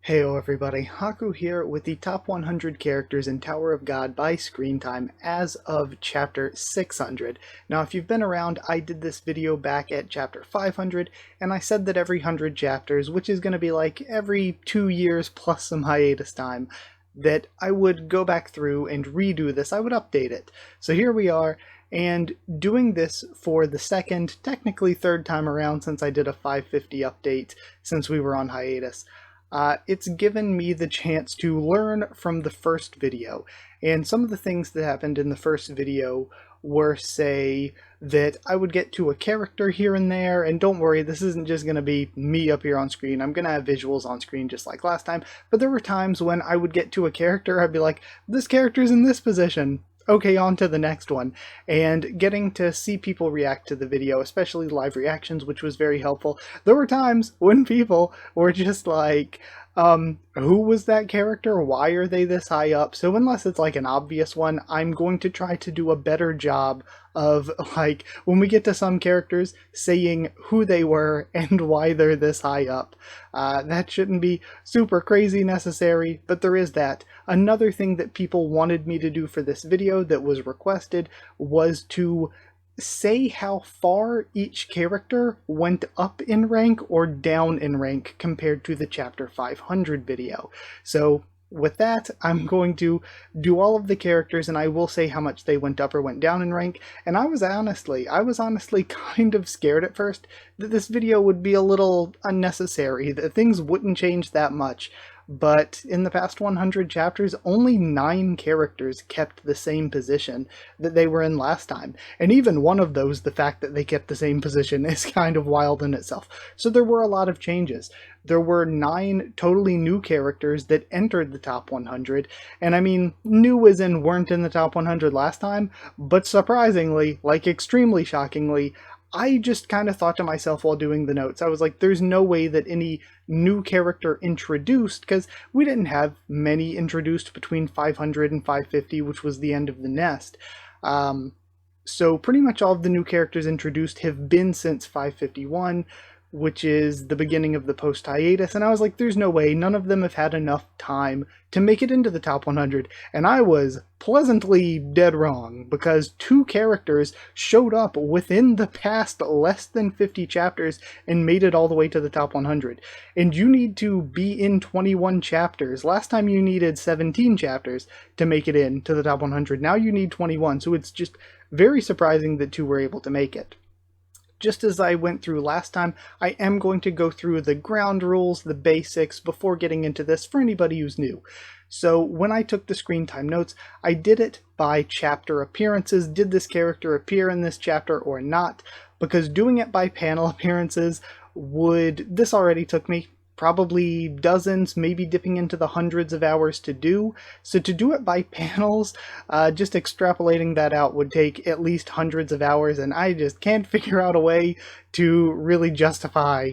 Heyo everybody, Haku here with the top 100 characters in Tower of God by screen time as of chapter 600. Now if you've been around, I did this video back at chapter 500, and I said that every 100 chapters, which is going to be like every 2 years plus some hiatus time, that I would go back through and redo this, I would update it. So here we are, and doing this for the second, technically third time around since I did a 550 update since we were on hiatus. It's given me the chance to learn from the first video, and some of the things that happened in the first video were, say, that I would get to a character here and there, and don't worry, this isn't just going to be me up here on screen, I'm going to have visuals on screen just like last time, but there were times when I would get to a character, I'd be like, this character's in this position. Okay, on to the next one, and getting to see people react to the video, especially live reactions, which was very helpful. There were times when people were just like, who was that character? Why are they this high up? So unless it's like an obvious one, I'm going to try to do a better job of, like, when we get to some characters, saying who they were and why they're this high up. That shouldn't be super crazy necessary, but there is that. Another thing that people wanted me to do for this video that was requested was to say how far each character went up in rank or down in rank compared to the chapter 500 video. So with that, I'm going to do all of the characters, and I will say how much they went up or went down in rank. And I was honestly kind of scared at first that this video would be a little unnecessary, that things wouldn't change that much. But in the past 100 chapters, only 9 characters kept the same position that they were in last time. And even one of those, the fact that they kept the same position, is kind of wild in itself. So there were a lot of changes. There were 9 totally new characters that entered the top 100, and I mean, new as in weren't in the top 100 last time, but surprisingly, like extremely shockingly, I just kind of thought to myself while doing the notes, I was like, there's no way that any new character introduced, because we didn't have many introduced between 500 and 550, which was the end of the nest. So pretty much all of the new characters introduced have been since 551, which is the beginning of the post-hiatus, and I was like, there's no way, none of them have had enough time to make it into the top 100, and I was pleasantly dead wrong, because 2 characters showed up within the past less than 50 chapters and made it all the way to the top 100. And you need to be in 21 chapters. Last time you needed 17 chapters to make it in to the top 100, now you need 21, so it's just very surprising that 2 were able to make it. Just as I went through last time, I am going to go through the ground rules, the basics, before getting into this for anybody who's new. So when I took the screen time notes, I did it by chapter appearances. Did this character appear in this chapter or not? Because doing it by panel appearances this already took me probably dozens, maybe dipping into the hundreds of hours to do. So to do it by panels, just extrapolating that out would take at least hundreds of hours, and I just can't figure out a way to really justify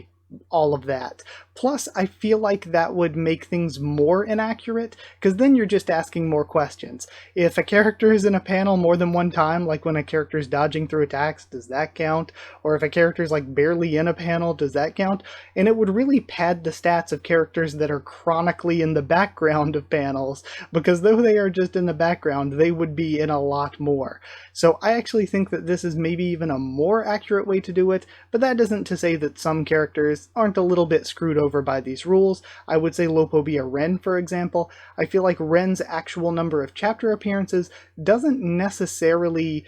all of that. Plus, I feel like that would make things more inaccurate, because then you're just asking more questions. If a character is in a panel more than one time, like when a character is dodging through attacks, does that count? Or if a character is like barely in a panel, does that count? And it would really pad the stats of characters that are chronically in the background of panels, because though they are just in the background, they would be in a lot more. So I actually think that this is maybe even a more accurate way to do it, but that isn't to say that some characters aren't a little bit screwed over by these rules. I would say Lopobia Ren, for example. I feel like Ren's actual number of chapter appearances doesn't necessarily,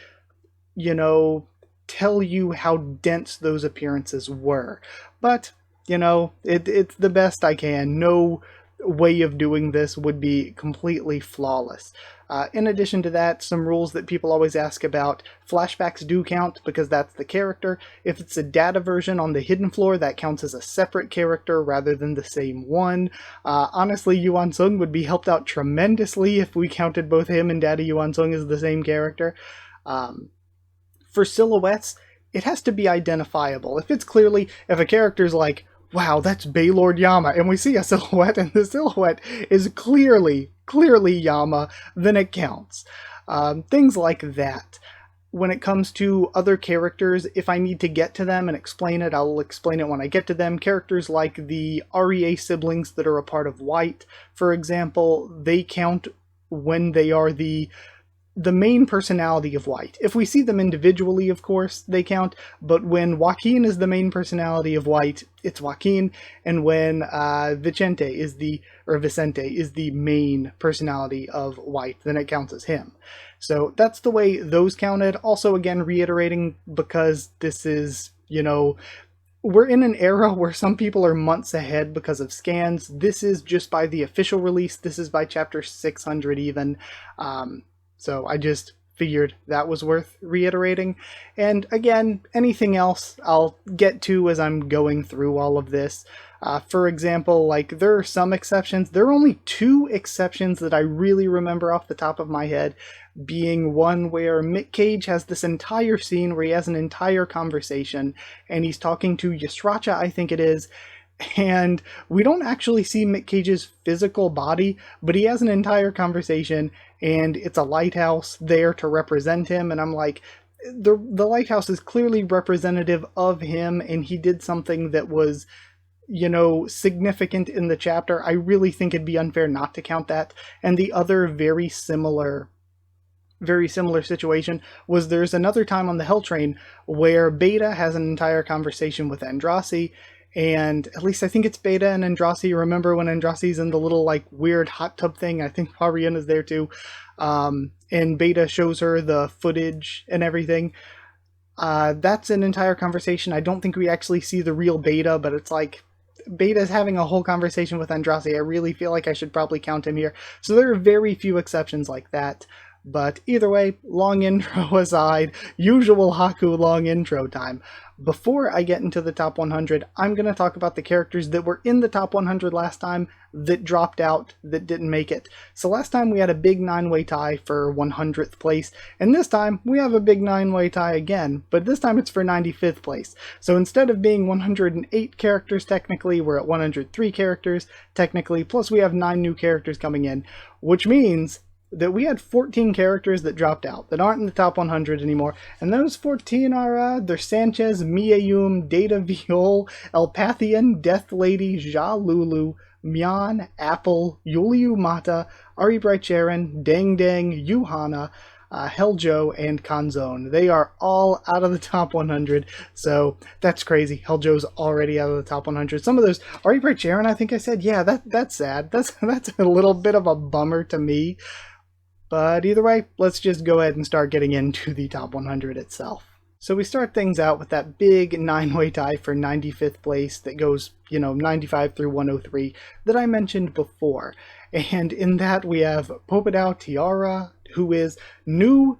tell you how dense those appearances were. But, it's the best I can. No way of doing this would be completely flawless. In addition to that, some rules that people always ask about. Flashbacks do count because that's the character. If it's a data version on the hidden floor, that counts as a separate character rather than the same one. Honestly, Yuan Sung would be helped out tremendously if we counted both him and Daddy Yuan Sung as the same character. For silhouettes, it has to be identifiable. If a character's like, wow, that's Baylord Yama, and we see a silhouette, and the silhouette is clearly Yama, then it counts. Things like that. when it comes to other characters, if I need to get to them and explain it, I'll explain it when I get to them. Characters like the REA siblings that are a part of White, for example, they count when they are the main personality of White. If we see them individually, of course, they count, but when Joaquin is the main personality of White, it's Joaquin, and when Vicente is the main personality of White, then it counts as him. So that's the way those counted. Also, again, reiterating, because this is, we're in an era where some people are months ahead because of scans. This is just by the official release. This is by chapter 600 even. So I just figured that was worth reiterating. And again, anything else I'll get to as I'm going through all of this. For example, like, there are some exceptions. There are only 2 exceptions that I really remember off the top of my head, being one where Mick Cage has this entire scene where he has an entire conversation, and he's talking to Yasracha, I think it is, and we don't actually see Mick Cage's physical body, but he has an entire conversation, and it's a lighthouse there to represent him, and I'm like, the lighthouse is clearly representative of him, and he did something that was, significant in the chapter. I really think it'd be unfair not to count that. And the other very similar situation was, there's another time on the Hell Train where Beta has an entire conversation with Andrasi, and at least I think it's Beta and Andrasi. Remember when Andrasi's in the little, like, weird hot tub thing? I think Ariana's there too. And Beta shows her the footage and everything. That's an entire conversation. I don't think we actually see the real Beta, but it's like, Beta's having a whole conversation with Andrasi. I really feel like I should probably count him here. So there are very few exceptions like that. But either way, long intro aside, usual Haku long intro time. Before I get into the top 100, I'm going to talk about the characters that were in the top 100 last time that dropped out, that didn't make it. So last time we had a big 9-way tie for 100th place, and this time we have a big 9-way tie again, but this time it's for 95th place. So instead of being 108 characters technically, we're at 103 characters technically, plus we have 9 new characters coming in, which means that we had 14 characters that dropped out, that aren't in the top 100 anymore, and those 14 are, they're Sanchez, Miayum, Data Viol, Elpathian, Death Lady, Ja Lulu, Myan, Apple, Yuliu Mata, Ari Bright Sharon, Dang Dang, Yuhana, Heljo, and Kanzone. They are all out of the top 100, so that's crazy. Heljo's already out of the top 100. Some of those, Ari Bright Sharon, I think I said, yeah, that's sad. That's a little bit of a bummer to me. But either way, let's just go ahead and start getting into the top 100 itself. So we start things out with that big 9-way tie for 95th place that goes, 95 through 103 that I mentioned before. And in that we have Popodao Tiara, who is new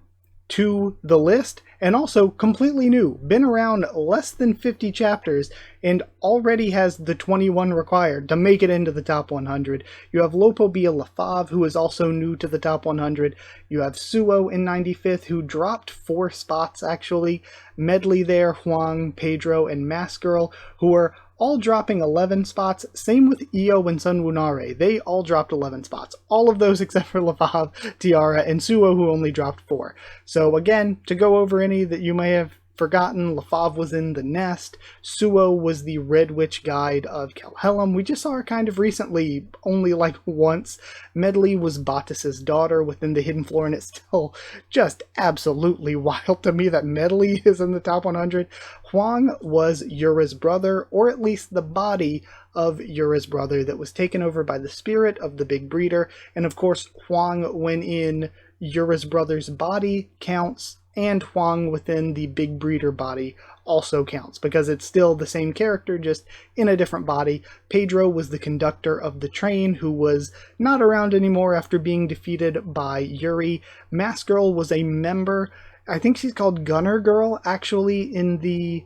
to the list, and also completely new, been around less than 50 chapters, and already has the 21 required to make it into the top 100. You have Lopobia Lafav, who is also new to the top 100. You have Suo in 95th, who dropped 4 spots actually. Medley there, Huang, Pedro, and Mask Girl, who are all dropping 11 spots. Same with Io and Sunwunare. They all dropped 11 spots. All of those except for Lafav, Tiara, and Suo, who only dropped 4. So again, to go over any that you may have forgotten, Lafav was in The Nest. Suo was the Red Witch Guide of Kelhelm. We just saw her kind of recently, only like once. Medley was Bottas's daughter within the Hidden Floor, and it's still just absolutely wild to me that Medley is in the top 100. Huang was Yura's brother, or at least the body of Yura's brother that was taken over by the spirit of the Big Breeder. And of course, Huang, when in Yura's brother's body, counts, and Huang within the Big Breeder body also counts, because it's still the same character, just in a different body. Pedro was the conductor of the train, who was not around anymore after being defeated by Yuri. Mask Girl was a member, I think she's called Gunner Girl actually in the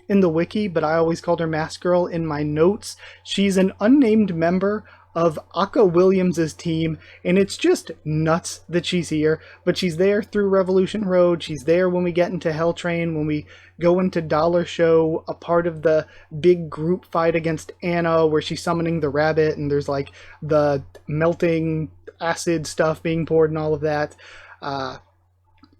wiki, but I always called her Mask Girl in my notes. She's an unnamed member of Aka Williams' team, and it's just nuts that she's here, but she's there through Revolution Road. She's there when we get into Hell Train, when we go into Dollar Show, a part of the big group fight against Anna where she's summoning the rabbit and there's like the melting acid stuff being poured and all of that.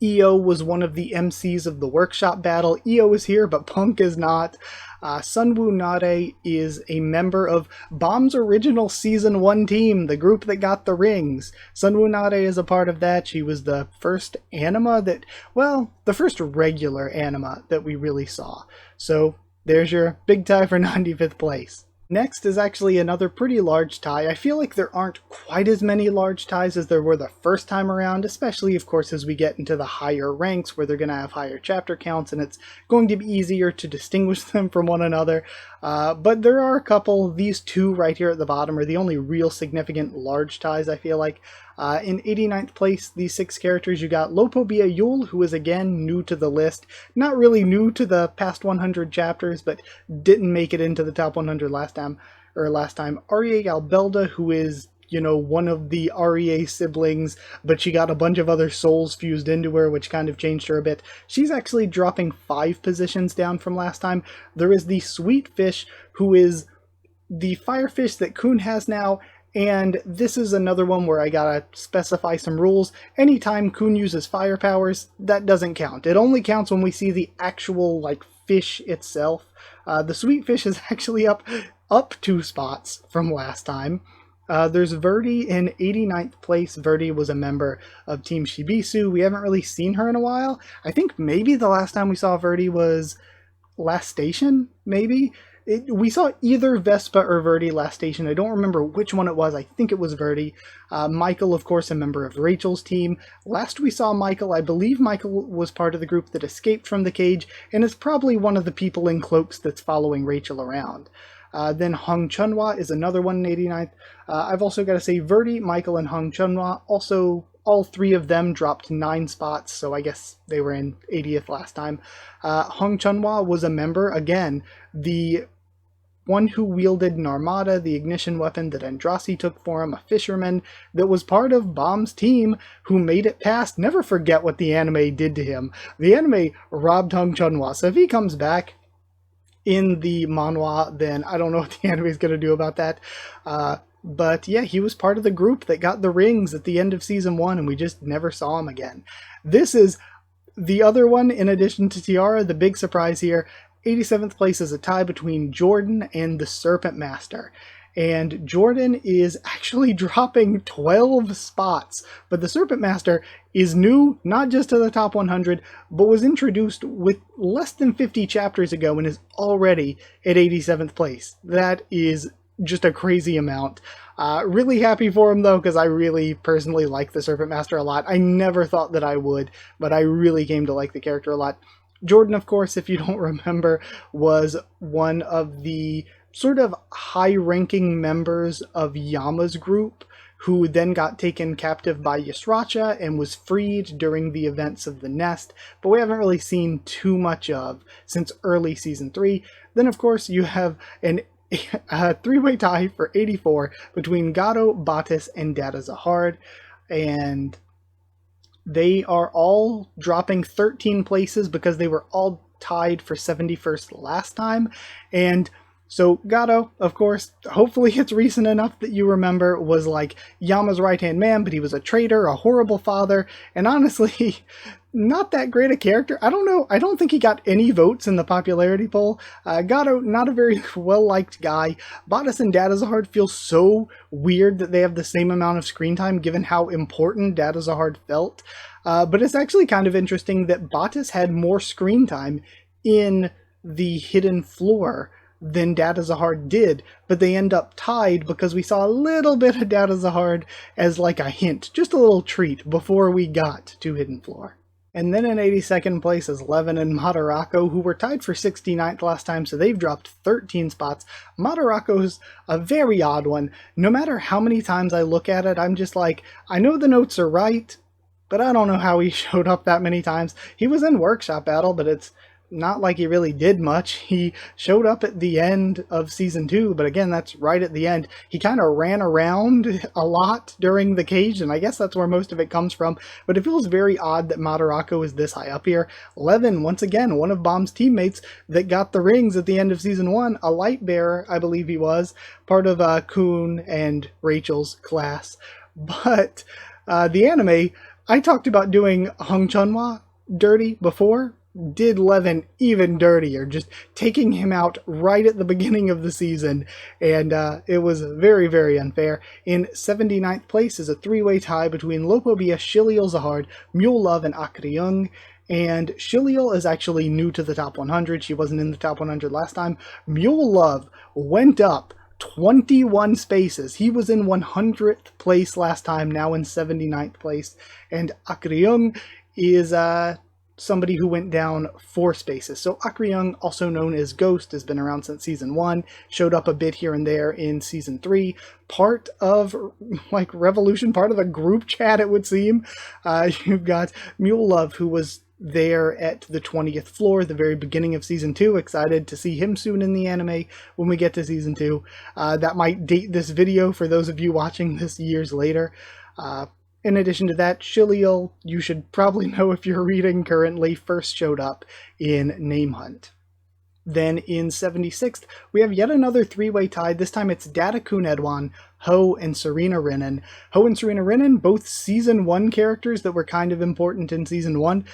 Io was one of the MCs of the workshop battle. Io is here, but Punk is not. Sunwoo Nare is a member of Bomb's original Season 1 team, the group that got the rings. Sunwoo Nare is a part of that. She was the first anima that, well, the first regular anima that we really saw. So there's your big tie for 95th place. Next is actually another pretty large tie. I feel like there aren't quite as many large ties as there were the first time around, especially, of course, as we get into the higher ranks where they're going to have higher chapter counts and it's going to be easier to distinguish them from one another. But there are a couple. These two right here at the bottom are the only real significant large ties, I feel like. In 89th place, these 6 characters, you got Lopobia Yule, who is again new to the list. Not really new to the past 100 chapters, but didn't make it into the top 100 last time. REA Albelda, who is, you know, one of the REA siblings, but she got a bunch of other souls fused into her, which kind of changed her a bit. She's actually dropping 5 positions down from last time. There is the Sweet Fish, who is the firefish that Kun has now. And this is another one where I gotta specify some rules. Anytime Kun uses fire powers, that doesn't count. It only counts when we see the actual, like, fish itself. The Sweet Fish is actually up 2 spots from last time. There's Verdi in 89th place. Verdi was a member of Team Shibisu. We haven't really seen her in a while. I think maybe the last time we saw Verdi was last station, maybe? We saw either Vespa or Verdi last station. I don't remember which one it was. I think it was Verdi. Michael, of course, a member of Rachel's team. Last we saw Michael, I believe Michael was part of the group that escaped from the cage, and is probably one of the people in cloaks that's following Rachel around. Then Hong Chunhwa is another one in 89th. I've also got to say Verdi, Michael, and Hong Chunhwa, also all 3 of them dropped 9 spots, so I guess they were in 80th last time. Hong Chunhwa was a member, again, the one who wielded Narmada, the ignition weapon that Andrasi took for him, a fisherman that was part of Bomb's team who made it past. Never forget what the anime did to him. The anime robbed Hong Chunhwa, so if he comes back in the manhwa, then I don't know what the anime is going to do about that. But yeah, he was part of the group that got the rings at the end of Season 1, and we just never saw him again. This is the other one, in addition to Tiara, the big surprise here. 87th place is a tie between Jordan and the Serpent Master. And Jordan is actually dropping 12 spots. But the Serpent Master is new, not just to the top 100, but was introduced with less than 50 chapters ago and is already at 87th place. That is just a crazy amount. Really happy for him, though, because I really personally like the Serpent Master a lot. I never thought that I would, but I really came to like the character a lot. Jordan, of course, if you don't remember, was one of the sort of high-ranking members of Yama's group, who then got taken captive by Yasracha and was freed during the events of the Nest, but we haven't really seen too much of since early Season 3. Then, of course, you have a 3-way tie for 84 between Gato, Batis, and Data Zahard, and they are all dropping 13 places because they were all tied for 71st last time. And so Gato, of course, hopefully it's recent enough that you remember, was like Yama's right-hand man, but he was a traitor, a horrible father, and honestly, not that great a character. I don't know. I don't think he got any votes in the popularity poll. Gato, not a very well-liked guy. Batis and Data Zahard feel so weird that they have the same amount of screen time given how important Data Zahard felt. But it's actually kind of interesting that Batis had more screen time in the Hidden Floor than Data Zahard did, but they end up tied because we saw a little bit of Data Zahard as like a hint, just a little treat before we got to Hidden Floor. And then in 82nd place is Levin and Madarako, who were tied for 69th last time, so they've dropped 13 spots. Madarako's a very odd one. No matter how many times I look at it, I'm just like, I know the notes are right, but I don't know how he showed up that many times. He was in Workshop Battle, but it's not like he really did much. He showed up at the end of Season 2, but again, that's right at the end. He kind of ran around a lot during the cage, and I guess that's where most of it comes from, but it feels very odd that Madarako is this high up here. Levin, once again, one of Bomb's teammates that got the rings at the end of Season 1, a light bearer, I believe he was, part of Kun and Rachel's class. But the anime, I talked about doing Hong Chunhwa dirty before. Did Levin even dirtier, just taking him out right at the beginning of the season, and it was very, very unfair. In 79th place is a three-way tie between Lopobia, Shiliel Zahard, Mule Love, and Akryung. And Shiliel is actually new to the top 100. She wasn't in the top 100 last time. Mule Love went up 21 spaces. He was in 100th place last time, now in 79th place. And Akryung is somebody who went down 4 spaces. So Akryung, also known as Ghost, has been around since season 1, showed up a bit here and there in season 3, part of like Revolution, part of the group chat it would seem. You've got Mule Love, who was there at the 20th floor, the very beginning of season 2. Excited to see him soon in the anime when we get to season 2. That might date this video for those of you watching this years later. In addition to that, Shiliel, you should probably know if you're reading currently, first showed up in Name Hunt. Then in 76th, we have yet another three-way tie. This time it's Datakun Edwan, Ho, and Serena Rennen. Ho and Serena Rennen, both Season 1 characters that were kind of important in Season 1.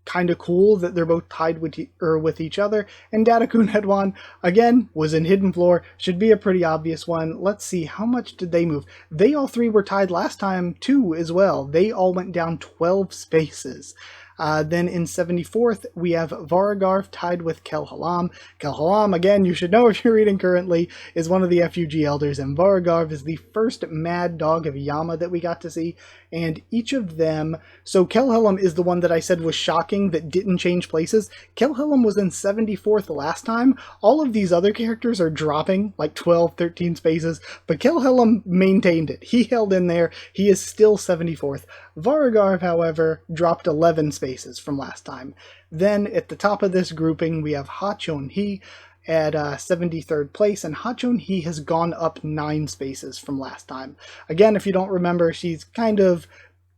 Kind of cool that they're both tied with each other. And Datakun Edwan, again, was in Hidden Floor. Should be a pretty obvious one. Let's see, how much did they move? They all three were tied last time, too, as well. They all went down 12 spaces. Then in 74th, we have Varagarv tied with Kelhalam. Kelhalam, again, you should know if you're reading currently, is one of the FUG elders, and Varagarv is the first mad dog of Yama that we got to see, and each of them... So Kelhalam is the one that I said was shocking that didn't change places. Kelhalam was in 74th last time. All of these other characters are dropping like 12, 13 spaces, but Kelhalam maintained it. He held in there. He is still 74th. Varagarv, however, dropped 11 spaces from last time. Then at the top of this grouping, we have Ha-Chon-hee at 73rd place, and Ha-Chon-hee has gone up 9 spaces from last time. Again, if you don't remember, she's kind of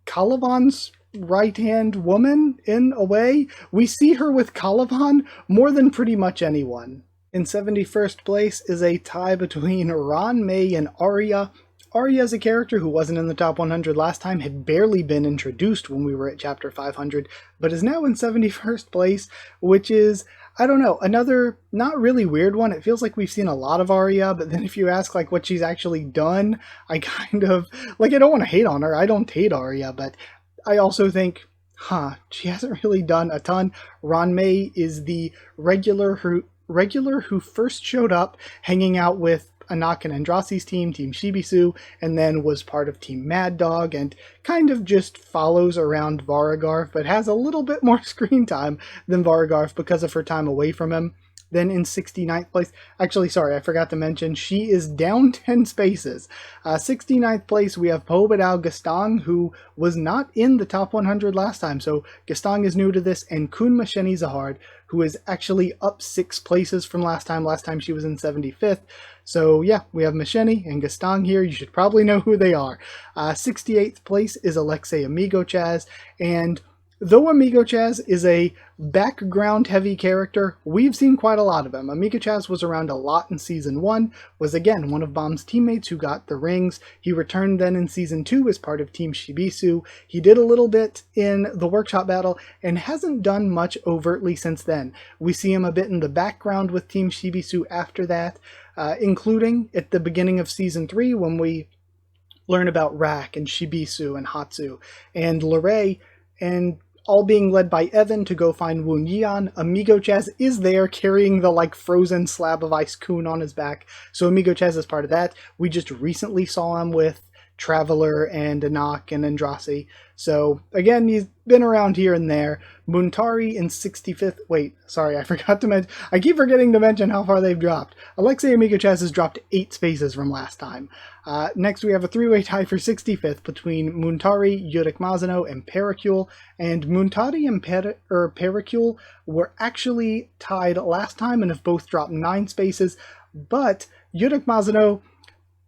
Caliban's right-hand woman, in a way. We see her with Caliban more than pretty much anyone. In 71st place is a tie between Ran Mei and Arya. Arya is a character who wasn't in the top 100 last time, had barely been introduced when we were at chapter 500, but is now in 71st place, which is, I don't know, another not really weird one. It feels like we've seen a lot of Arya, but then if you ask like what she's actually done, I kind of, like, I don't want to hate on her. I don't hate Arya, but I also think, she hasn't really done a ton. Ran Mei is the regular who first showed up hanging out with Anak and Andrasi's team, Team Shibisu, and then was part of Team Mad Dog, and kind of just follows around Varagarv, but has a little bit more screen time than Varagarv because of her time away from him. Then in 69th place, actually, sorry, I forgot to mention, she is down 10 spaces. 69th place, we have Pobedao Gastang, who was not in the top 100 last time, so Gastang is new to this, and Kun Masheni Zahard, who is actually up 6 places from last time. Last time she was in 75th. So yeah, we have Masheni and Gastang here. You should probably know who they are. 68th place is Alexei Amigo Chaz, and though Amigo Chaz is a background-heavy character, we've seen quite a lot of him. Amigo Chaz was around a lot in Season 1, was again one of Bomb's teammates who got the rings. He returned then in Season 2 as part of Team Shibisu. He did a little bit in the workshop battle, and hasn't done much overtly since then. We see him a bit in the background with Team Shibisu after that, including at the beginning of Season 3 when we learn about Rak and Shibisu and Hatsu and Lorei, and all being led by Evan to go find Woon Yian. Amigo Chaz is there carrying the like frozen slab of ice Kun on his back, so Amigo Chaz is part of that. We just recently saw him with Traveler and Anak and Andrasi, so again, he's been around here and there. Muntari in 65th, wait, sorry, I forgot to mention, I keep forgetting to mention how far they've dropped. Alexei Amigo Chaz has dropped 8 spaces from last time. Next we have a 3-way tie for 65th between Muntari, Yurik Mazano, and Pericule, and Muntari and Pericule were actually tied last time and have both dropped 9 spaces, but Yurik Mazano,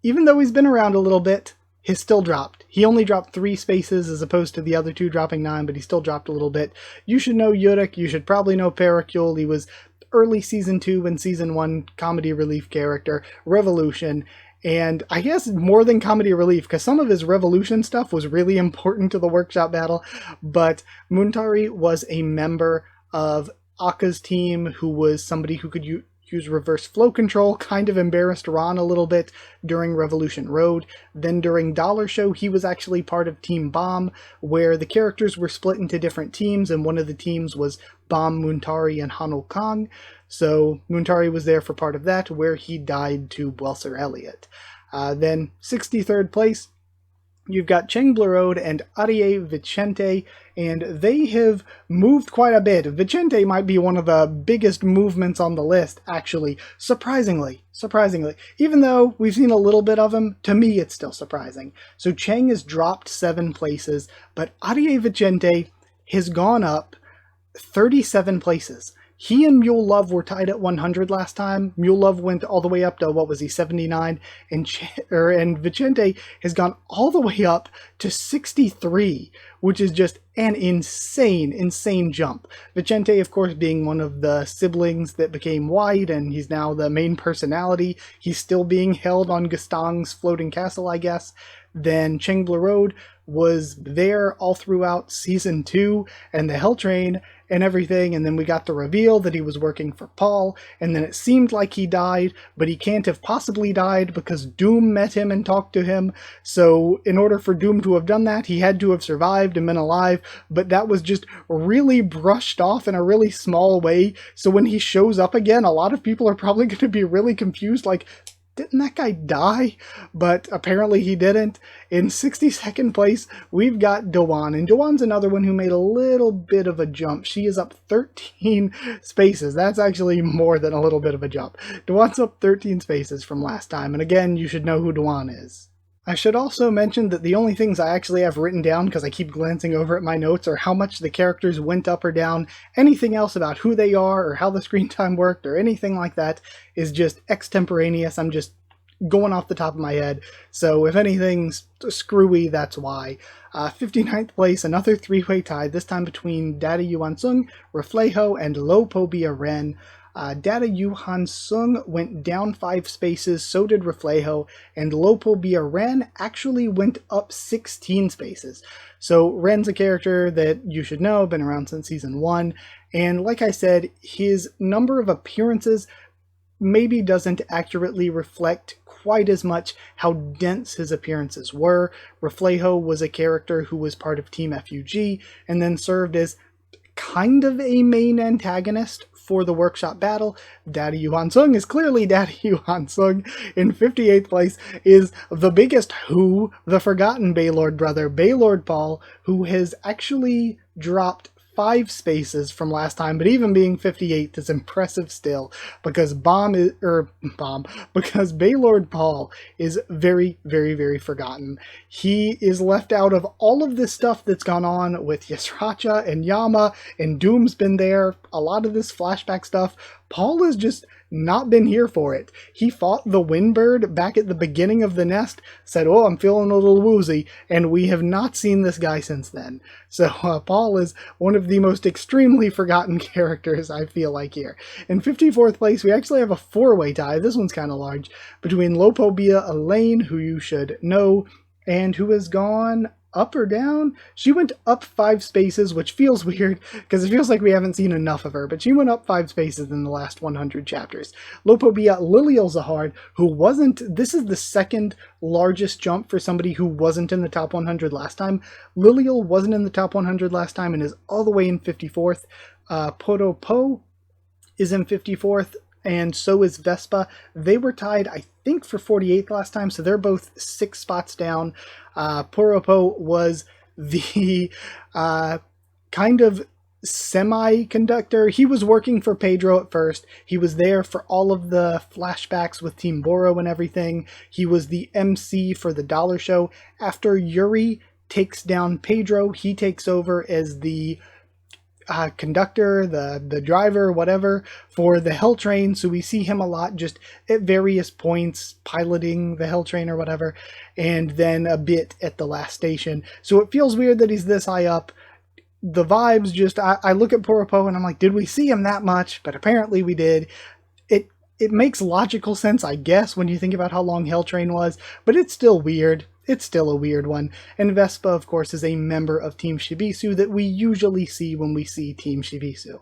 even though he's been around a little bit, has still dropped. He only dropped 3 spaces as opposed to the other 2 dropping 9, but he still dropped a little bit. You should know Yurik, you should probably know Pericule. He was early Season 2 and Season 1 comedy relief character, Revolution, and I guess more than comedy relief, because some of his revolution stuff was really important to the workshop battle, but Muntari was a member of Akka's team, who was somebody who could use reverse flow control, kind of embarrassed Ron a little bit during Revolution Road. Then during Dollar Show, he was actually part of Team Bomb, where the characters were split into different teams, and one of the teams was Bomb, Muntari, and Hanul Kong. So Muntari was there for part of that, where he died to Welser Elliott. Then 63rd place, you've got Cheng Blerode and Arie Vicente, and they have moved quite a bit. Vicente might be one of the biggest movements on the list, actually, surprisingly. Even though we've seen a little bit of him, to me it's still surprising. So Cheng has dropped 7 places, but Arie Vicente has gone up 37 places. He and Mule Love were tied at 100 last time. Mule Love went all the way up to, what was he, 79? And Vicente has gone all the way up to 63, which is just an insane jump. Vicente, of course, being one of the siblings that became white, and he's now the main personality. He's still being held on Gastong's floating castle, I guess. Then Cheng Blerode was there all throughout Season 2 and the Hell Train and everything, and then we got the reveal that he was working for Paul, and then it seemed like he died, but he can't have possibly died because Doom met him and talked to him. So in order for Doom to have done that, he had to have survived and been alive, but that was just really brushed off in a really small way. So when he shows up again, a lot of people are probably going to be really confused, like, didn't that guy die? But apparently he didn't. In 62nd place, we've got Dewan. And Dewan's another one who made a little bit of a jump. She is up 13 spaces. That's actually more than a little bit of a jump. Dewan's up 13 spaces from last time. And again, you should know who Dewan is. I should also mention that the only things I actually have written down, because I keep glancing over at my notes, are how much the characters went up or down. Anything else about who they are or how the screen time worked or anything like that is just extemporaneous. I'm just going off the top of my head. So if anything's screwy, that's why. 59th place, another 3-way tie, this time between Dada Yuan Sung, Reflejo, and Lo Pobia Ren. Dada Yuan Sung went down 5 spaces, so did Reflejo, and Lo Pobia Ren actually went up 16 spaces. So Ren's a character that you should know, been around since Season 1, and like I said, his number of appearances maybe doesn't accurately reflect quite as much how dense his appearances were. Reflejo was a character who was part of Team FUG, and then served as kind of a main antagonist for the workshop battle. Dada Yuan Sung is clearly Dada Yuan Sung. In 58th place is the biggest who, the forgotten Baylord brother, Baylord Paul, who has actually dropped 5 spaces from last time, but even being 58th is impressive still, because because Baylord Paul is very forgotten. He is left out of all of this stuff that's gone on with Yasracha and Yama, and Doom's been there, a lot of this flashback stuff. Paul has just not been here for it. He fought the Windbird back at the beginning of the Nest, said, "Oh, I'm feeling a little woozy," and we have not seen this guy since then. So Paul is one of the most extremely forgotten characters, I feel like, here. In 54th place, we actually have a 4-way tie. This one's kind of large, between Lo Pobia Elaine, who you should know, and who has gone up or down? She went up 5 spaces, which feels weird, because it feels like we haven't seen enough of her, but she went up 5 spaces in the last 100 chapters. Lo Pobia Lilial Zahard, who wasn't, this is the second largest jump for somebody who wasn't in the top 100 last time. Lilial wasn't in the top 100 last time and is all the way in 54th. Poropo is in 54th, and so is Vespa. They were tied, I think, for 48th last time, so they're both 6 spots down. Poropo was the kind of semi-conductor. He was working for Pedro at first. He was there for all of the flashbacks with Team Boro and everything. He was the MC for the Dollar Show. After Yuri takes down Pedro, he takes over as the conductor, the driver, whatever, for the Hell Train. So we see him a lot just at various points piloting the Hell Train or whatever, and then a bit at the last station. So it feels weird that he's this high up. The vibes just, I look at Poropo and I'm like, did we see him that much? But apparently we did. it makes logical sense, I guess, when you think about how long Hell Train was, but it's still weird. It's still a weird one. And Vespa, of course, is a member of Team Shibisu that we usually see when we see Team Shibisu.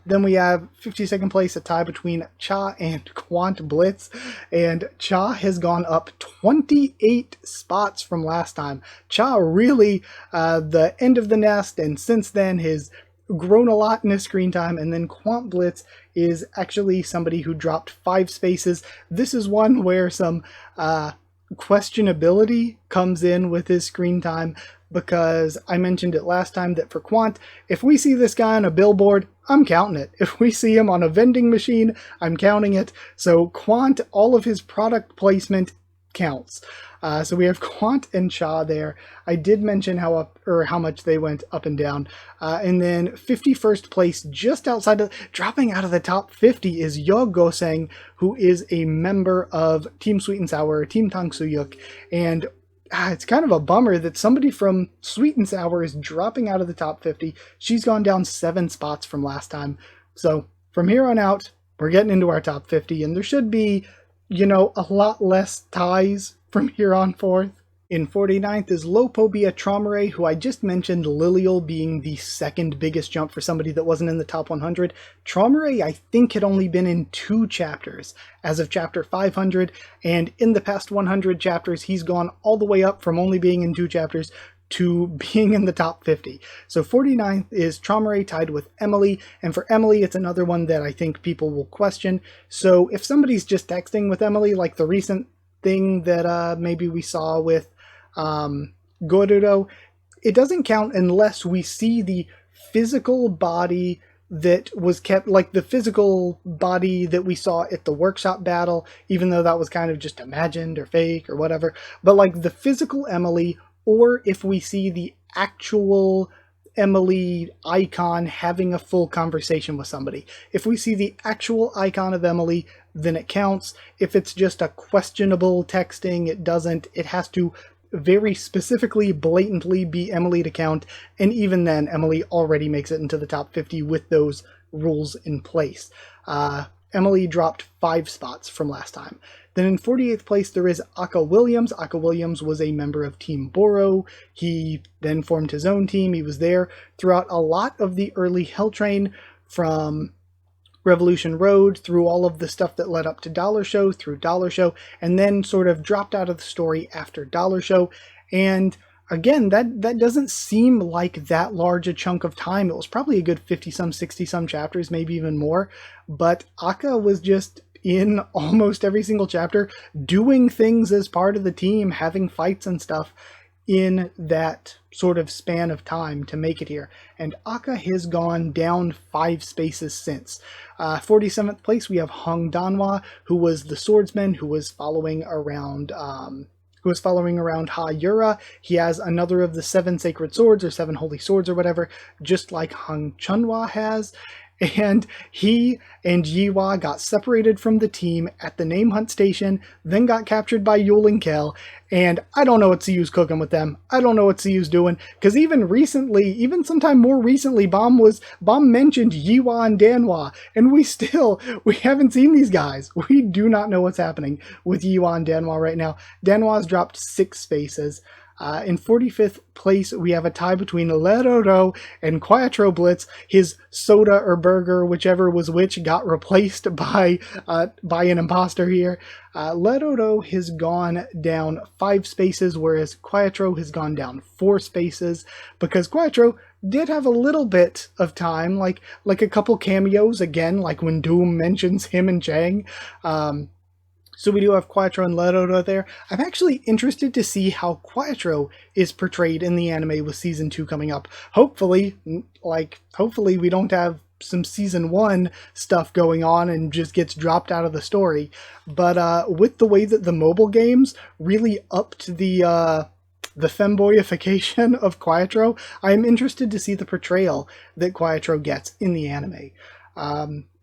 Then we have 52nd place, a tie between Cha and Quant Blitz, and Cha has gone up 28 spots from last time. Cha really, the end of the nest, and since then has grown a lot in his screen time, and then Quant Blitz is actually somebody who dropped 5 spaces. This is one where some questionability comes in with his screen time, because I mentioned it last time that for Quant, if we see this guy on a billboard, I'm counting it. If we see him on a vending machine, I'm counting it. So Quant, all of his product placement counts. So we have Quant and Cha there. I did mention how much they went up and down. And then 51st place, just outside of, dropping out of the top 50, is Yo Goseng, who is a member of Team Sweet and Sour, Team Tang Suyuk. And it's kind of a bummer that somebody from Sweet and Sour is dropping out of the top 50. She's gone down 7 spots from last time. So from here on out, we're getting into our top 50, and there should be, you know, a lot less ties from here on forth. In 49th is Lopobia Traumere, who I just mentioned Lilial being the second biggest jump for somebody that wasn't in the top 100. Traumere, I think, had only been in 2 chapters as of chapter 500, and in the past 100 chapters, he's gone all the way up from only being in 2 chapters to being in the top 50. So 49th is Traumere tied with Emily, and for Emily, it's another one that I think people will question. So if somebody's just texting with Emily, like the recent thing that maybe we saw with Goruro, it doesn't count unless we see the physical body that was kept, like the physical body that we saw at the workshop battle, even though that was kind of just imagined or fake or whatever, but like the physical Emily, or if we see the actual Emily icon having a full conversation with somebody. If we see the actual icon of Emily, then it counts. If it's just a questionable texting, it doesn't. It has to very specifically, blatantly be Emily to count, and even then, Emily already makes it into the top 50 with those rules in place. Emily dropped 5 spots from last time. Then in 48th place, there is Aka Williams. Aka Williams was a member of Team Boro. He then formed his own team. He was there throughout a lot of the early Hell Train, from Revolution Road, through all of the stuff that led up to Dollar Show, through Dollar Show, and then sort of dropped out of the story after Dollar Show. And again, that doesn't seem like that large a chunk of time. It was probably a good 50-some, 60-some chapters, maybe even more. But Aka was just in almost every single chapter, doing things as part of the team, having fights and stuff in that sort of span of time to make it here. And Aka has gone down 5 spaces since. 47th place, we have Hong Danhwa, who was the swordsman who was following around Ha Yura. He has another of the 7 sacred swords, or 7 holy swords, or whatever, just like Hong Chunhwa has. And he and Yiwa got separated from the team at the Name Hunt Station, then got captured by Yul and Kel, and I don't know what Siyu's cooking with them. I don't know what Siyu's doing, because even recently, even sometime more recently, Bomb mentioned Yiwa and Danhwa, and we haven't seen these guys. We do not know what's happening with Yiwa and Danhwa right now. Danhwa's dropped 6 spaces. In 45th place, we have a tie between Leroro and Quattro Blitz. His soda or burger, whichever was which, got replaced by an imposter here. Leroro has gone down 5 spaces, whereas Quattro has gone down 4 spaces, because Quattro did have a little bit of time, like a couple cameos, again, like when Doom mentions him and Chang. So we do have Quattro and Leroro there. I'm actually interested to see how Quattro is portrayed in the anime with Season 2 coming up. Hopefully we don't have some Season 1 stuff going on and just gets dropped out of the story. But with the way that the mobile games really upped the femboyification of Quattro, I am interested to see the portrayal that Quattro gets in the anime.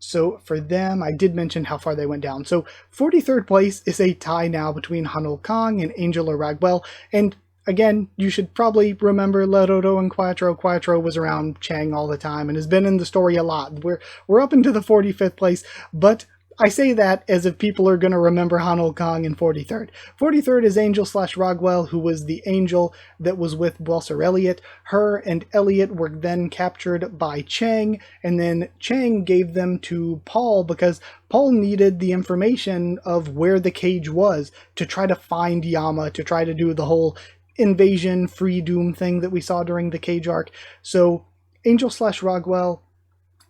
So for them, I did mention how far they went down. So 43rd place is a tie now between Hanul Kang and Angel Ragwell. And again, you should probably remember Leroro and Quattro. Quattro was around Chang all the time and has been in the story a lot. We're up into the 45th place, but I say that as if people are going to remember Hanul Kong in 43rd. 43rd is Angel/Rogwell, who was the angel that was with Welser Elliot. Her and Elliot were then captured by Chang, and then Chang gave them to Paul because Paul needed the information of where the cage was to try to find Yama, to try to do the whole invasion, free Doom thing that we saw during the cage arc. So Angel/Rogwell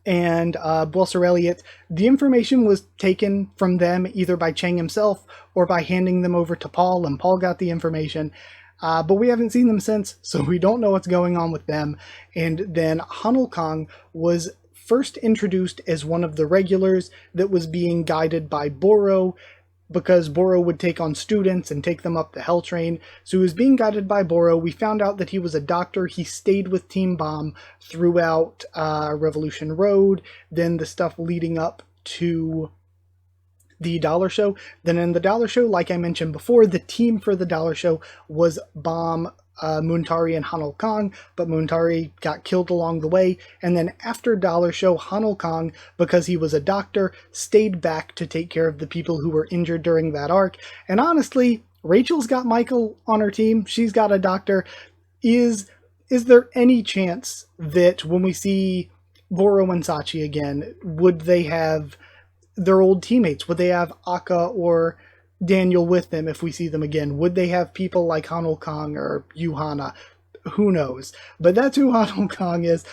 and Welser Elliot, the information was taken from them either by Chang himself or by handing them over to Paul, and Paul got the information. But we haven't seen them since, so we don't know what's going on with them. And then Hanul Kong was first introduced as one of the regulars that was being guided by Boro, because Boro would take on students and take them up the Hell Train. So he was being guided by Boro. We found out that he was a doctor. He stayed with Team Bomb throughout Revolution Road, then the stuff leading up to the Dollar Show. Then in the Dollar Show, like I mentioned before, the team for the Dollar Show was Bomb, Muntari, and Hanul Kong, but Muntari got killed along the way. And then after Dollar Show, Hanul Kong, because he was a doctor, stayed back to take care of the people who were injured during that arc. And honestly, Rachel's got Michael on her team. She's got a doctor. Is there any chance that when we see Boro and Sachi again, would they have their old teammates? Would they have Akka or Daniel with them if we see them again? Would they have people like Hanul Kong or Yuhana? Who knows? But that's who Hanul Kong is.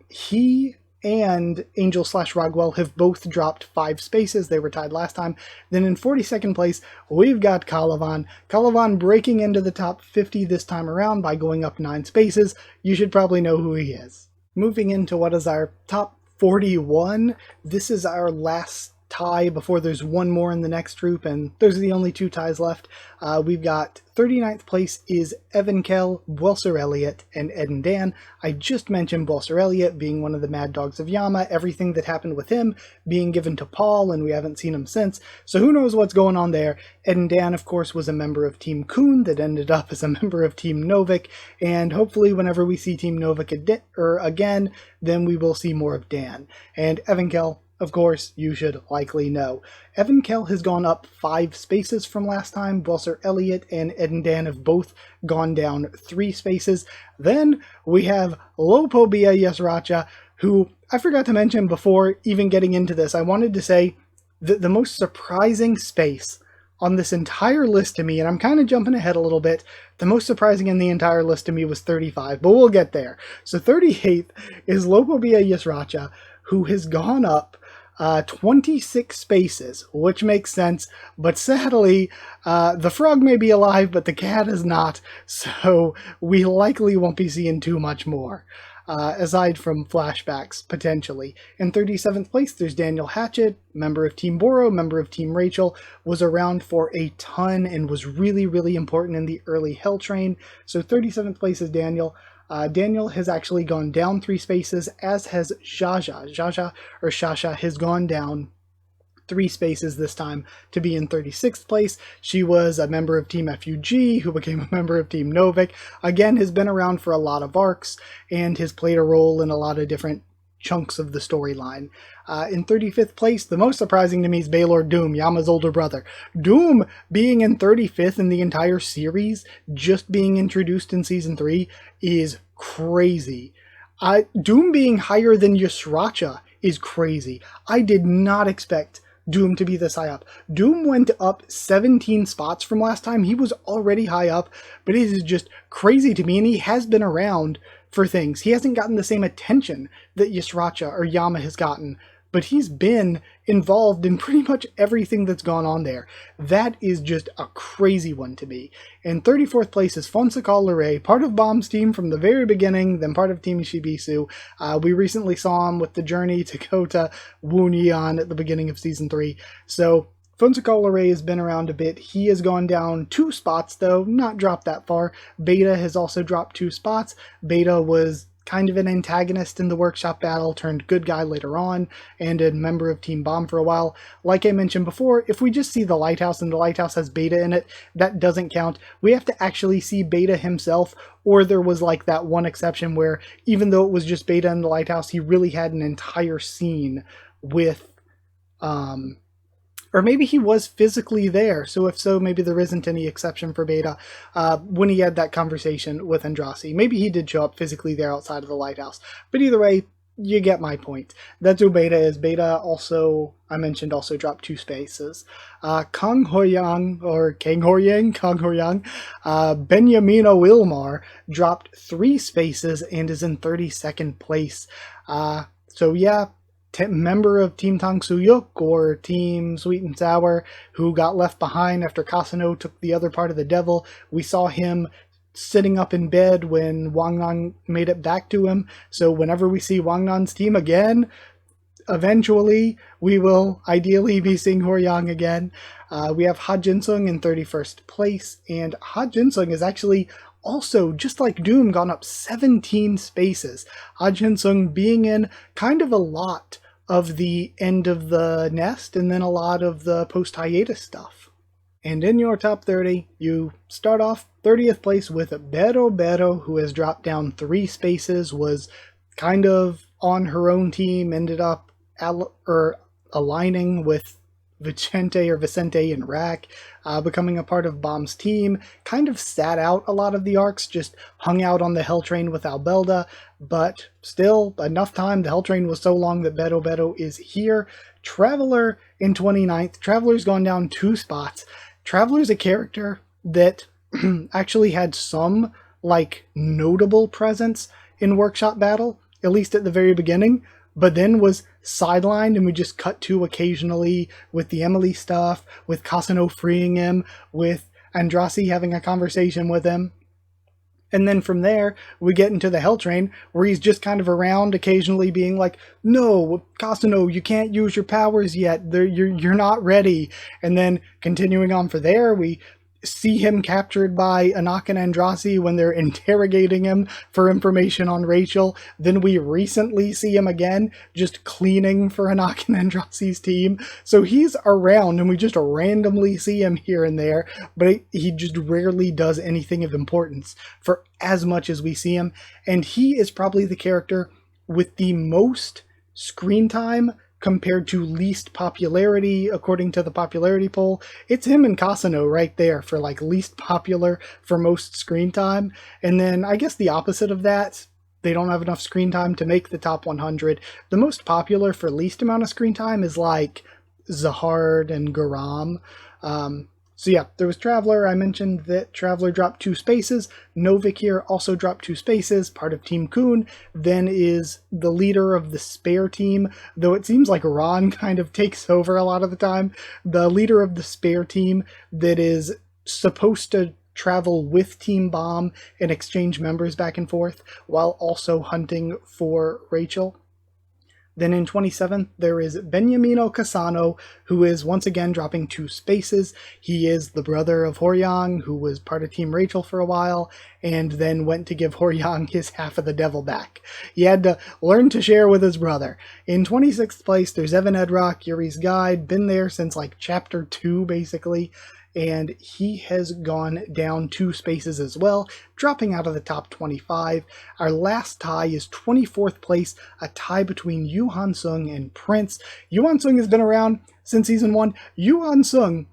He and Angel/Rogwell have both dropped 5 spaces. They were tied last time. Then in 42nd place, we've got Calavan. Calavan breaking into the top 50 this time around by going up 9 spaces. You should probably know who he is. Moving into what is our top 41. This is our last tie before there's one more in the next group, and those are the only 2 ties left. We've got 39th place is Evan Kell, Welser Elliot, and Ed and Dan. I just mentioned Welser Elliot being one of the Mad Dogs of Yama, everything that happened with him being given to Paul, and we haven't seen him since, so who knows what's going on there. Ed and Dan, of course, was a member of Team Kuhn that ended up as a member of Team Novik, and hopefully whenever we see Team Novik again, then we will see more of Dan. And Evan Kell, of course, you should likely know. Evan Kell has gone up 5 spaces from last time. Welser Elliot and Ed and Dan have both gone down 3 spaces. Then we have Lopobia Yesracha, who I forgot to mention before even getting into this. I wanted to say that the most surprising space on this entire list to me, and I'm kind of jumping ahead a little bit, the most surprising in the entire list to me was 35, but we'll get there. So 38th is Lopobia Yesracha, who has gone up 26 spaces, which makes sense, but sadly, the frog may be alive, but the cat is not, so we likely won't be seeing too much more, aside from flashbacks, potentially. In 37th place, there's Daniel Hatchett, member of Team Boro, member of Team Rachel, was around for a ton and was really, really important in the early Hell Train, so 37th place is Daniel. Daniel has actually gone down 3 spaces, as has Jaja. Jaja, or Shasha, has gone down 3 spaces this time to be in 36th place. She was a member of Team FUG, who became a member of Team Novik. Again, has been around for a lot of arcs, and has played a role in a lot of different chunks of the storyline. In 35th place, the most surprising to me is Baylor Doom, Yama's older brother. Doom being in 35th in the entire series, just being introduced in Season 3, is crazy. Doom being higher than Yusracha is crazy. I did not expect Doom to be this high up. Doom went up 17 spots from last time. He was already high up, but it is just crazy to me, and he has been around for things. He hasn't gotten the same attention that Yusracha or Yama has gotten, but he's been involved in pretty much everything that's gone on there. That is just a crazy one to me. In 34th place is Fonseca Lure, part of Bomb's team from the very beginning, then part of Team Ishibisu. We recently saw him with the journey to go to Wunyan at the beginning of Season 3. So Fonseca Lure has been around a bit. He has gone down 2 spots, though, not dropped that far. Beta has also dropped 2 spots. Beta was kind of an antagonist in the workshop battle, turned good guy later on, and a member of Team Bomb for a while. Like I mentioned before, if we just see the Lighthouse and the Lighthouse has Beta in it, that doesn't count. We have to actually see Beta himself, or there was like that one exception where even though it was just Beta in the Lighthouse, he really had an entire scene with Or maybe he was physically there. So if so, maybe there isn't any exception for Beta when he had that conversation with Andrasi. Maybe he did show up physically there outside of the lighthouse. But either way, you get my point. That's who Beta is. Beta also, I mentioned, also dropped 2 spaces. Kang Hoyang, or Kang Hoyang, Kang Hoyang, Benjamino Wilmar dropped 3 spaces and is in 32nd place. So yeah, member of Team Tang Suyuk or Team Sweet and Sour who got left behind after Kasano took the other part of the devil. We saw him sitting up in bed when Wang Nan made it back to him. So whenever we see Wang Nan's team again, eventually we will ideally be seeing Horyang again. We have Ha Jinsung in 31st place, and Ha Jinsung is actually also, just like Doom, gone up 17 spaces. Ha Jinsung being in kind of a lot of the end of the nest and then a lot of the post-hiatus stuff. And in your top 30, you start off 30th place with Bero Bero, who has dropped down 3 spaces, was kind of on her own team, ended up aligning with Vicente and Rack, becoming a part of Bomb's team, kind of sat out a lot of the arcs, just hung out on the Hell Train with Albelda, but still enough time. The Hell Train was so long that Beto Beto is here. Traveler in 29th. Traveler's gone down 2 spots. Traveler's a character that actually had some, like, notable presence in Workshop Battle, at least at the very beginning, but then was sidelined, and we just cut to occasionally with the Emily stuff, with Kasano freeing him, with Andrasi having a conversation with him. And then from there, we get into the Hell Train, where he's just kind of around, occasionally being like, no, Kasano, you can't use your powers yet, you're not ready. And then continuing on for there, we see him captured by Anak and Andrasi when they're interrogating him for information on Rachel. Then we recently see him again just cleaning for Anak and Andrasi's team. So he's around and we just randomly see him here and there, but he just rarely does anything of importance for as much as we see him. And he is probably the character with the most screen time compared to least popularity, according to the popularity poll. It's him and Kasano right there for like least popular for most screen time. And then I guess the opposite of that, they don't have enough screen time to make the top 100. The most popular for least amount of screen time is like Zahard and Garam. So yeah, there was Traveler. I mentioned that Traveler dropped 2 spaces. Novik here also dropped 2 spaces, part of Team Kun. Then is the leader of the spare team, though it seems like Ron kind of takes over a lot of the time. The leader of the spare team that is supposed to travel with Team Bomb and exchange members back and forth while also hunting for Rachel. Then in 27th, there is Beniamino Casano, who is once again dropping 2 spaces. He is the brother of Horyang, who was part of Team Rachel for a while, and then went to give Horyang his half of the devil back. He had to learn to share with his brother. In 26th place, there's Evan Edrock, Yuri's Guide, been there since like chapter 2, basically. And he has gone down 2 spaces as well, dropping out of the top 25. Our last tie is 24th place, a tie between Yuhan Sung and Prince. Yuhan Sung has been around since season 1. Yuhan Sung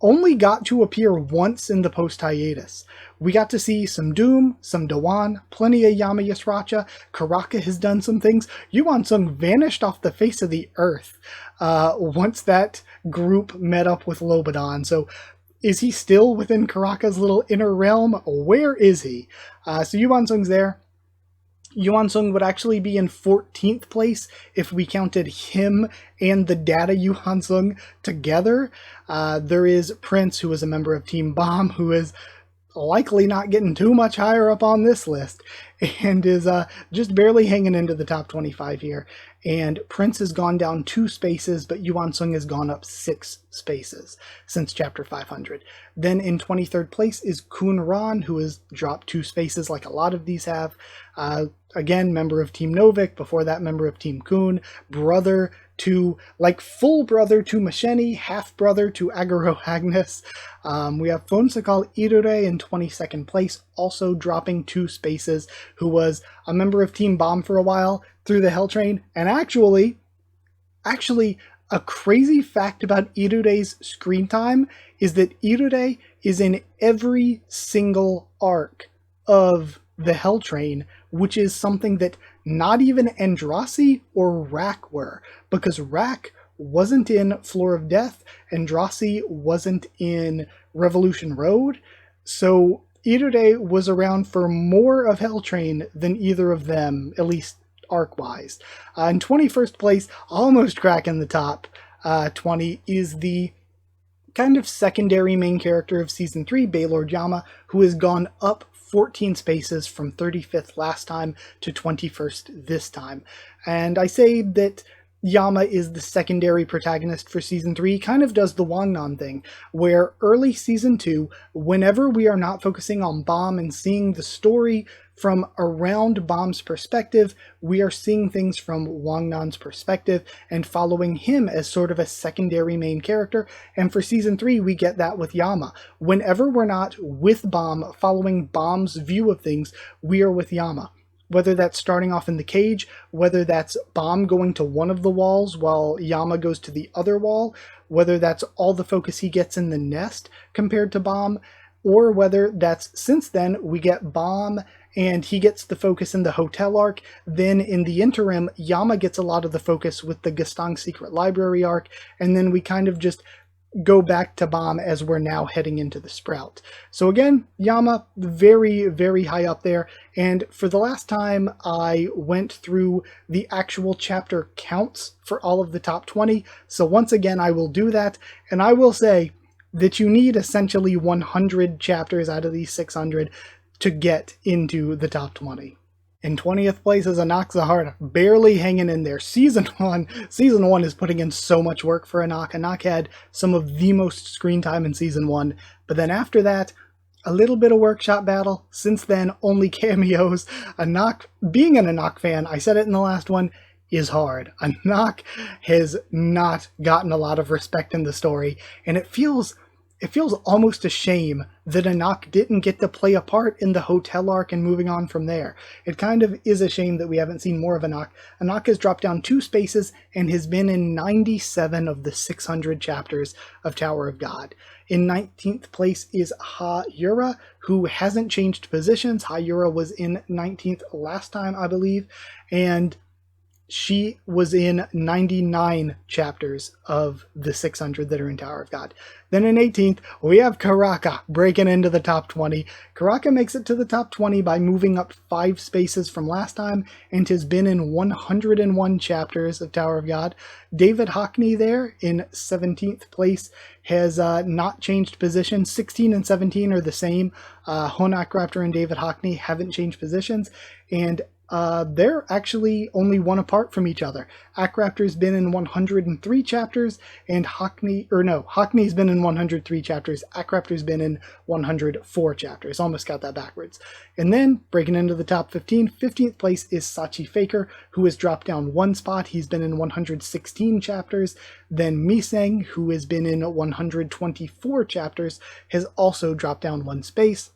only got to appear once in the post-hiatus. We got to see some Doom, some Dewan, plenty of Yama Yasracha. Karaka has done some things. Yuan Sung vanished off the face of the earth once that group met up with Lobadan. So is he still within Karaka's little inner realm? Where is he? So Yuan Sung's there. Yuan Sung would actually be in 14th place if we counted him and the Data Yuan Sung together. There is Prince, who is a member of Team Bomb, who is likely not getting too much higher up on this list, and is just barely hanging into the top 25 here. And Prince has gone down 2 spaces, but Yuan Sung has gone up 6 spaces since chapter 500. Then in 23rd place is Kun Ran, who has dropped 2 spaces like a lot of these have. Again, member of Team Novik, before that member of Team Kun, brother to, like, full brother to Masheni, half brother to Agaro Agnes. We have Fonsakal Irure in 22nd place, also dropping 2 spaces, who was a member of Team Bomb for a while through the Hell Train, and actually A crazy fact about Irude's screen time is that Irude is in every single arc of the Hell Train, which is something that not even Andrasi or Rack were, because Rack wasn't in Floor of Death, Andrasi wasn't in Revolution Road, so Irude was around for more of Hell Train than either of them, at least arc-wise. In 21st place, almost cracking the top 20, is the kind of secondary main character of Season 3, Baylord Yama, who has gone up 14 spaces from 35th last time to 21st this time. And I say that Yama is the secondary protagonist for Season 3, kind of does the Wangnan thing, where early Season 2, whenever we are not focusing on Bomb and seeing the story from around Bomb's perspective, we are seeing things from Wangnan's perspective and following him as sort of a secondary main character, and for Season 3 we get that with Yama. Whenever we're not with Bomb, following Bomb's view of things, we are with Yama. Whether that's starting off in the cage, whether that's Bomb going to one of the walls while Yama goes to the other wall, whether that's all the focus he gets in the nest compared to Bomb, or whether that's since then we get Bomb and he gets the focus in the hotel arc, then in the interim Yama gets a lot of the focus with the Gastang Secret Library arc, and then we kind of just go back to Bomb as we're now heading into the Sprout. So again, Yama, very, very high up there, and for the last time I went through the actual chapter counts for all of the top 20, so once again I will do that, and I will say that you need essentially 100 chapters out of these 600 to get into the top 20. In 20th place is Anak Zahar, barely hanging in there. Season 1 is putting in so much work for Anak. Anak had some of the most screen time in Season 1, but then after that, a little bit of workshop battle. Since then, only cameos. Anak, being an Anak fan, I said it in the last one, is hard. Anak has not gotten a lot of respect in the story, and it feels almost a shame that Anak didn't get to play a part in the hotel arc and moving on from there. It kind of is a shame that we haven't seen more of Anak. Anak has dropped down 2 spaces and has been in 97 of the 600 chapters of Tower of God. In 19th place is Ha-Yura, who hasn't changed positions. Ha-Yura was in 19th last time, I believe, and she was in 99 chapters of the 600 that are in Tower of God. Then in 18th, we have Karaka breaking into the top 20. Karaka makes it to the top 20 by moving up 5 spaces from last time and has been in 101 chapters of Tower of God. David Hockney there in 17th place has not changed positions. 16 and 17 are the same. Honak Raptor and David Hockney haven't changed positions, and they're actually only one apart from each other. Akraptor's been in 103 chapters, and Hockney's been in 103 chapters. Akraptor's been in 104 chapters. Almost got that backwards. And then, breaking into the top 15, 15th place is Sachi Faker, who has dropped down 1 spot. He's been in 116 chapters. Then Miseng, who has been in 124 chapters, has also dropped down 1 space.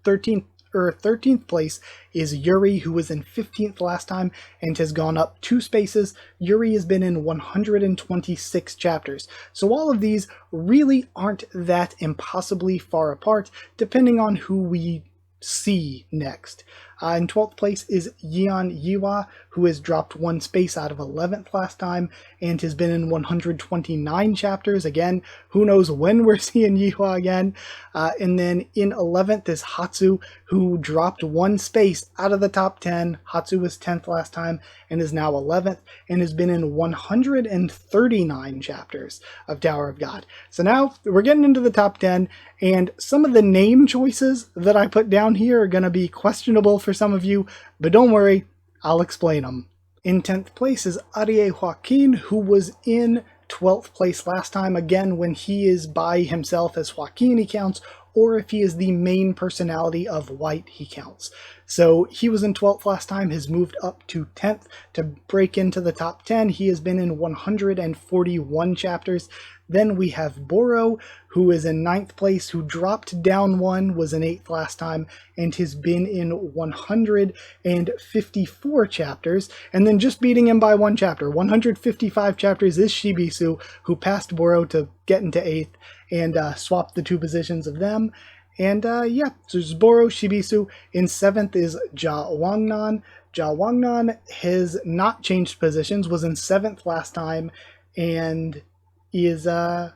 13th place is Yuri, who was in 15th last time and has gone up 2 spaces. Yuri has been in 126 chapters. So all of these really aren't that impossibly far apart, depending on who we see next. In 12th place is Yeon Yiwa, who has dropped 1 space out of 11th last time and has been in 129 chapters. Again, who knows when we're seeing Yiwa again. And then in 11th is Hatsu, who dropped 1 space out of the top 10. Hatsu was 10th last time and is now 11th and has been in 139 chapters of Tower of God. So now we're getting into the top 10, and some of the name choices that I put down here are going to be questionable for some of you, but don't worry, I'll explain them. In 10th place is Arie Joaquin, who was in 12th place last time. Again, when he is by himself as Joaquin, he counts, or if he is the main personality of White, he counts. So he was in 12th last time, has moved up to 10th to break into the top 10. He has been in 141 chapters. Then we have Boro, who is in 9th place, who dropped down one, was in 8th last time, and has been in 154 chapters. And then just beating him by one chapter, 155 chapters, is Shibisu, who passed Boro to get into 8th and swapped the two positions of them. And yeah, so it's Boro, Shibisu. In 7th is Ja Wangnan. Ja Wangnan has not changed positions, was in 7th last time, and is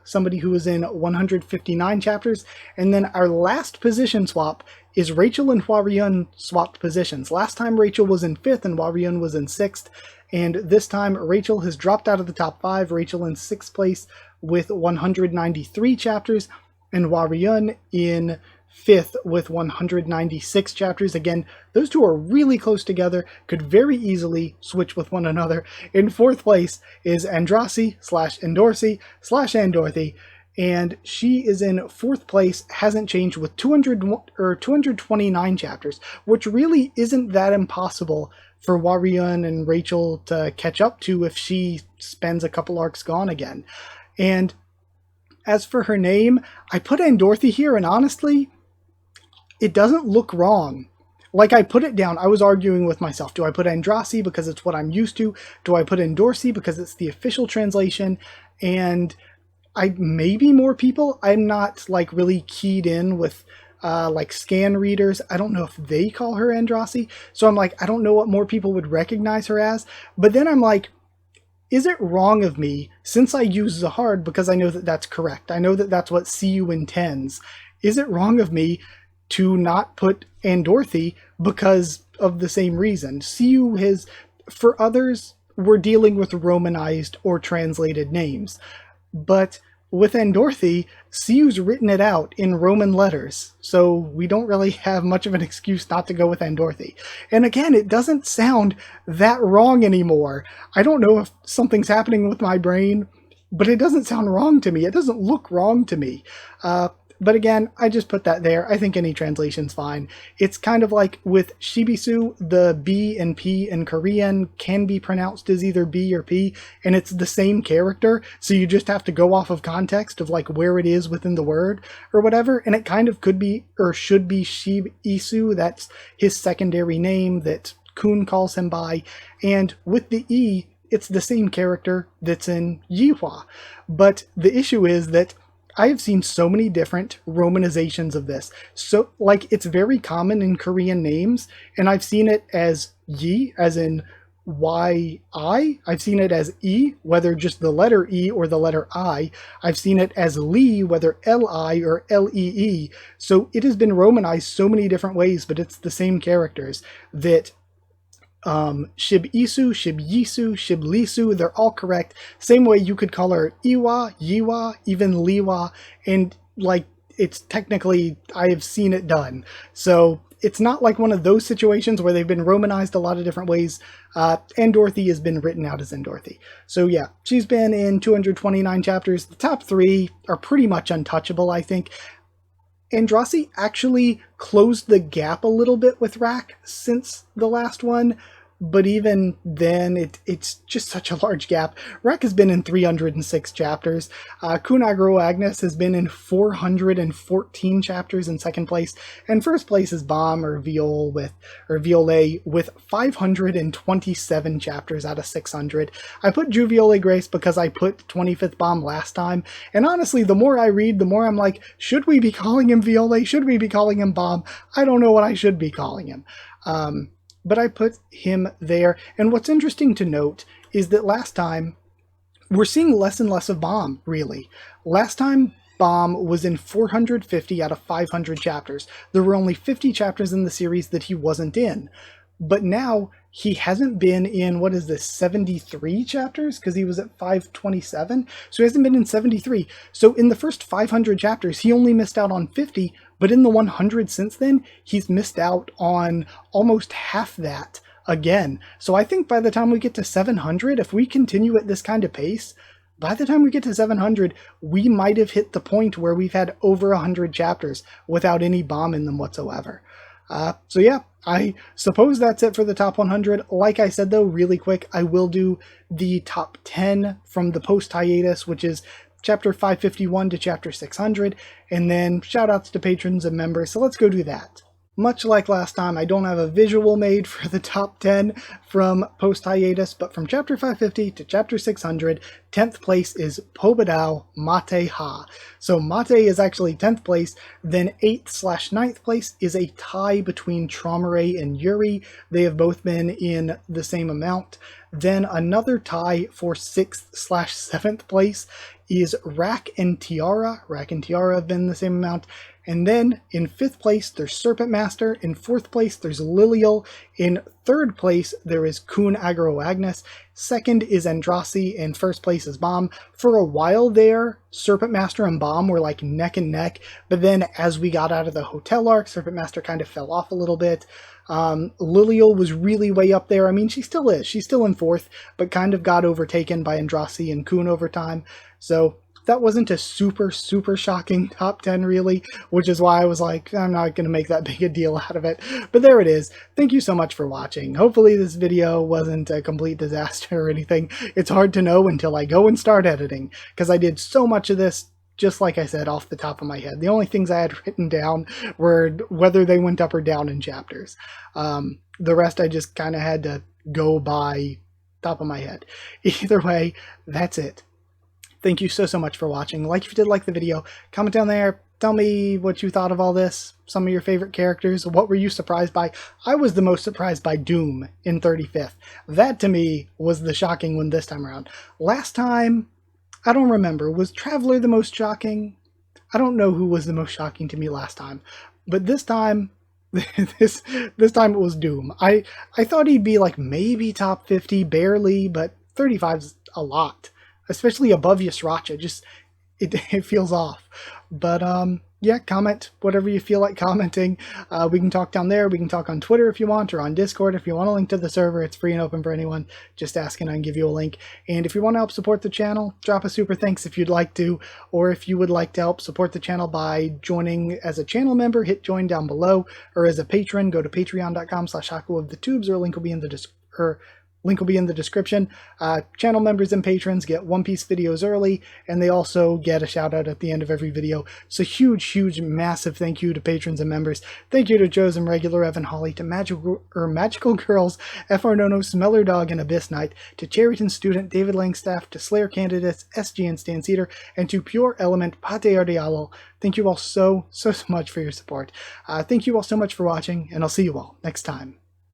somebody who is in 159 chapters. And then our last position swap is Rachel and Huariyun swapped positions. Last time Rachel was in 5th and Huariyun was in 6th, and this time Rachel has dropped out of the top 5. Rachel in 6th place with 193 chapters, and Huariyun in 5th with 196 chapters. Again, those two are really close together, could very easily switch with one another. In 4th place is Andrasi/Endorsi/Andorthi, and she is in 4th place, hasn't changed, with 229 chapters, which really isn't that impossible for Huariyun and Rachel to catch up to if she spends a couple arcs gone again. And as for her name, I put Andorthi here, and honestly, it doesn't look wrong. Like, I put it down, I was arguing with myself. Do I put Andrasi because it's what I'm used to? Do I put Endorsi because it's the official translation? And maybe more people, I'm not like really keyed in with like scan readers. I don't know if they call her Andrasi. So I'm like, I don't know what more people would recognize her as. But then I'm like, is it wrong of me, since I use Zahard because I know that that's correct, I know that that's what CU intends, is it wrong of me to not put Andorthi because of the same reason? CU has, for others, we're dealing with Romanized or translated names, but with Andorthi, CU's written it out in Roman letters, so we don't really have much of an excuse not to go with Andorthi. And again, it doesn't sound that wrong anymore. I don't know if something's happening with my brain, but it doesn't sound wrong to me. It doesn't look wrong to me. But again, I just put that there. I think any translation's fine. It's kind of like with Shibisu, the B and P in Korean can be pronounced as either B or P, and it's the same character, so you just have to go off of context of like where it is within the word or whatever, and it kind of could be or should be Shibisu. That's his secondary name that Kun calls him by, and with the E, it's the same character that's in Yihua. But the issue is that I have seen so many different romanizations of this. So, like, it's very common in Korean names, and I've seen it as Yi, as in Y-I. I've seen it as E, whether just the letter E or the letter I. I've seen it as Lee, whether L-I or L-E-E. So it has been romanized so many different ways, but it's the same characters that Shib-Isu, Shib-Yisu, Shib-Lisu, they're all correct. Same way you could call her Iwa, Yiwa, even Liwa, and like, it's technically, I have seen it done. So it's not like one of those situations where they've been romanized a lot of different ways. Andorthi has been written out as Andorthi. So yeah, she's been in 229 chapters. The top 3 are pretty much untouchable, I think. Andrasi actually closed the gap a little bit with Rak since the last one, but even then, it's just such a large gap. Rak has been in 306 chapters. Kunagro Agnes has been in 414 chapters in 2nd place, and 1st place is Bomb or Violet with 527 chapters out of 600. I put Juviole Grace because I put 25th Bomb last time, and honestly, the more I read, the more I'm like, should we be calling him Violet? Should we be calling him Bomb? I don't know what I should be calling him. But I put him there. And what's interesting to note is that last time, we're seeing less and less of Bomb, really. Last time, Bomb was in 450 out of 500 chapters. There were only 50 chapters in the series that he wasn't in. But now, he hasn't been in, 73 chapters? Because he was at 527. So he hasn't been in 73. So in the first 500 chapters, he only missed out on 50. But in the 100 since then, he's missed out on almost half that again. So I think by the time we get to 700, if we continue at this kind of pace, by the time we get to 700, we might have hit the point where we've had over 100 chapters without any Bomb in them whatsoever. So yeah, I suppose that's it for the top 100. Like I said though, really quick, I will do the top 10 from the post-hiatus, which is chapter 551 to chapter 600, and then shoutouts to patrons and members, so let's go do that. Much like last time, I don't have a visual made for the top 10 from post-hiatus, but from chapter 550 to chapter 600, 10th place is Pobadao Mate Ha. So Mate is actually 10th place, then 8th/9th place is a tie between Traumare and Yuri. They have both been in the same amount. Then another tie for 6th/7th place is Rack and Tiara. Rack and Tiara have been the same amount. And then in 5th place, there's Serpent Master. In 4th place, there's Lilial. In 3rd place, there is Kun Agro Agnes. 2nd is Andrasi, and 1st place is Bomb. For a while there, Serpent Master and Bomb were like neck and neck, but then as we got out of the hotel arc, Serpent Master kind of fell off a little bit. Lilial was really way up there. I mean, she still is. She's still in 4th, but kind of got overtaken by Andrasi and Kun over time. So that wasn't a super shocking top 10 really, which is why I was like, I'm not going to make that big a deal out of it. But there it is. Thank you so much for watching. Hopefully this video wasn't a complete disaster or anything. It's hard to know until I go and start editing, because I did so much of this, just like I said, off the top of my head. The only things I had written down were whether they went up or down in chapters. The rest I just kind of had to go by top of my head. Either way, that's it. Thank you so much for watching. Like if you did like the video, comment down there, tell me what you thought of all this, some of your favorite characters, what were you surprised by? I was the most surprised by Doom in 35th. That to me was the shocking one this time around. Last time, I don't remember, was Traveler the most shocking? I don't know who was the most shocking to me last time, but this time, this time it was Doom. I thought he'd be like maybe top 50, barely, but 35's a lot. Especially above Yasracha, just it feels off. But yeah, comment whatever you feel like commenting. We can talk down there. We can talk on Twitter if you want, or on Discord if you want a link to the server. It's free and open for anyone. Just ask and I can give you a link. And if you want to help support the channel, drop a super thanks if you'd like to, or if you would like to help support the channel by joining as a channel member, hit join down below, or as a patron, go to patreon.com/Haku of the Tubes, or a link will be in the description. Channel members and patrons get One Piece videos early, and they also get a shout out at the end of every video. So huge, massive thank you to patrons and members. Thank you to Joe's and Regular Evan Holly, to Magical Girls, FR Nono, Smeller Dog, and Abyss Knight, to Cherryton Student, David Langstaff, to Slayer Candidates, SG and Stan Cedar, and to Pure Element, Pate Ardialo. Thank you all so much for your support. Thank you all so much for watching, and I'll see you all next time.